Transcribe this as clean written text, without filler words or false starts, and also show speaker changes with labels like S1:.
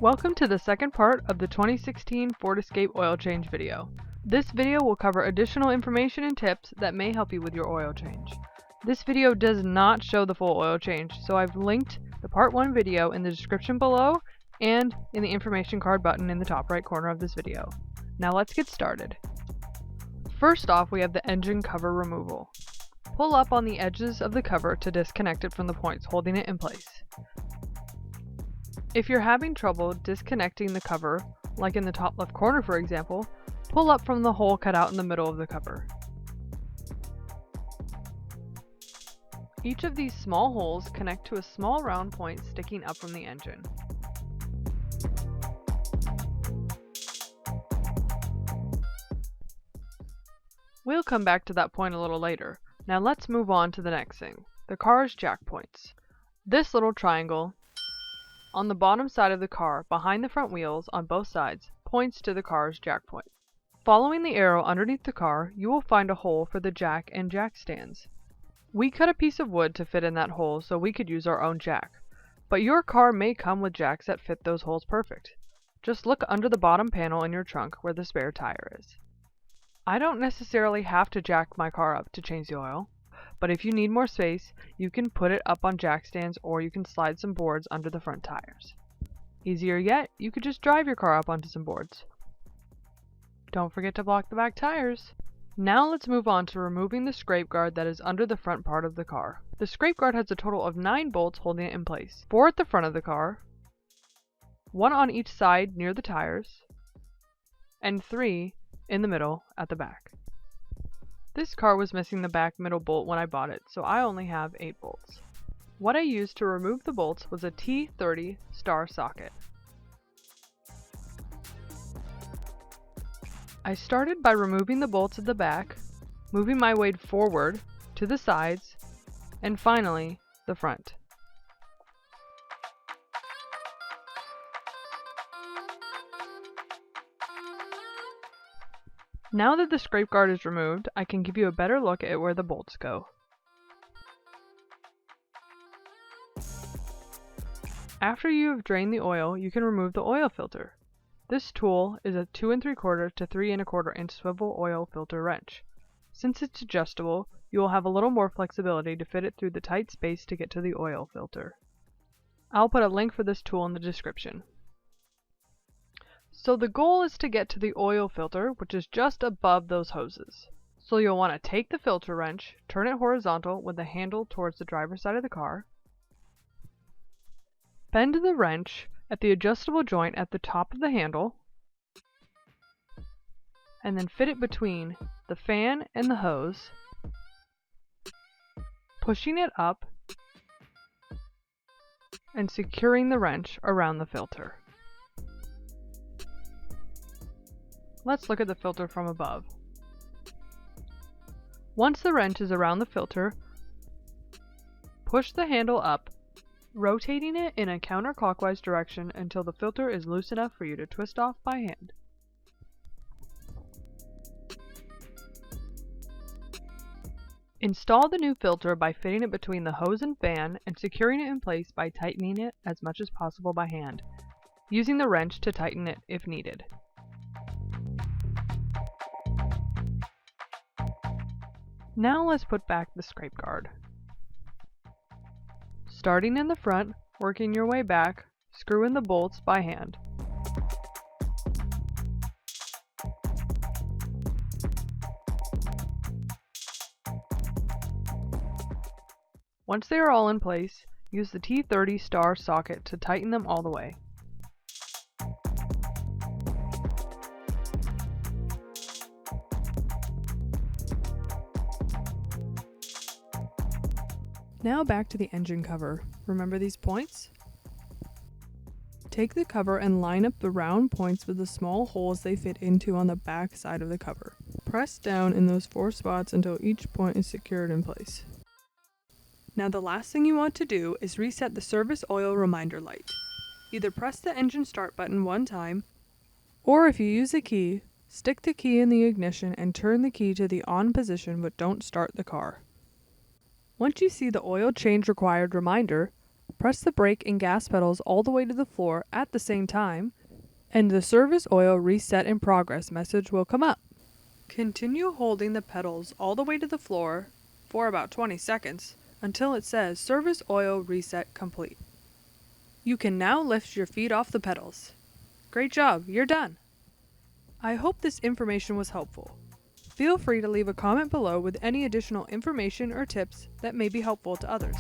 S1: Welcome to the second part of the 2016 Ford Escape oil change video. This video will cover additional information and tips that may help you with your oil change. This video does not show the full oil change, so I've linked the part 1 video in the description below and in the information card button in the top right corner of this video. Now let's get started. First off, we have the engine cover removal. Pull up on the edges of the cover to disconnect it from the points holding it in place. If you're having trouble disconnecting the cover, like in the top left corner for example, pull up from the hole cut out in the middle of the cover. Each of these small holes connect to a small round point sticking up from the engine. We'll come back to that point a little later. Now let's move on to the next thing, the car's jack points. This little triangle on the bottom side of the car, behind the front wheels on both sides, points to the car's jack point. Following the arrow underneath the car, you will find a hole for the jack and jack stands. We cut a piece of wood to fit in that hole so we could use our own jack, but your car may come with jacks that fit those holes perfect. Just look under the bottom panel in your trunk where the spare tire is. I don't necessarily have to jack my car up to change the oil, but if you need more space, you can put it up on jack stands or you can slide some boards under the front tires. Easier yet, you could just drive your car up onto some boards. Don't forget to block the back tires. Now let's move on to removing the scrape guard that is under the front part of the car. The scrape guard has a total of 9 bolts holding it in place. 4 at the front of the car, 1 on each side near the tires, and 3 in the middle at the back. This car was missing the back middle bolt when I bought it, so I only have 8 bolts. What I used to remove the bolts was a T30 star socket. I started by removing the bolts at the back, moving my weight forward to the sides, and finally the front. Now that the scrape guard is removed, I can give you a better look at where the bolts go. After you have drained the oil, you can remove the oil filter. This tool is a 2 3/4 to 3 1/4 inch swivel oil filter wrench. Since it's adjustable, you will have a little more flexibility to fit it through the tight space to get to the oil filter. I'll put a link for this tool in the description. So the goal is to get to the oil filter, which is just above those hoses. So you'll want to take the filter wrench, turn it horizontal with the handle towards the driver's side of the car, bend the wrench at the adjustable joint at the top of the handle, and then fit it between the fan and the hose, pushing it up and securing the wrench around the filter. Let's look at the filter from above. Once the wrench is around the filter, push the handle up, rotating it in a counterclockwise direction until the filter is loose enough for you to twist off by hand. Install the new filter by fitting it between the hose and fan and securing it in place by tightening it as much as possible by hand, using the wrench to tighten it if needed. Now let's put back the scrape guard. Starting in the front, working your way back, screw in the bolts by hand. Once they are all in place, use the T30 star socket to tighten them all the way. Now back to the engine cover. Remember these points? Take the cover and line up the round points with the small holes they fit into on the back side of the cover. Press down in those 4 spots until each point is secured in place. Now the last thing you want to do is reset the service oil reminder light. Either press the engine start button one time, or if you use a key, stick the key in the ignition and turn the key to the on position but don't start the car. Once you see the oil change required reminder, Press the brake and gas pedals all the way to the floor at the same time, and the Service Oil Reset in Progress message will come up. Continue holding the pedals all the way to the floor for about 20 seconds until it says Service Oil Reset Complete. You can now lift your feet off the pedals. Great job, you're done! I hope this information was helpful. Feel free to leave a comment below with any additional information or tips that may be helpful to others.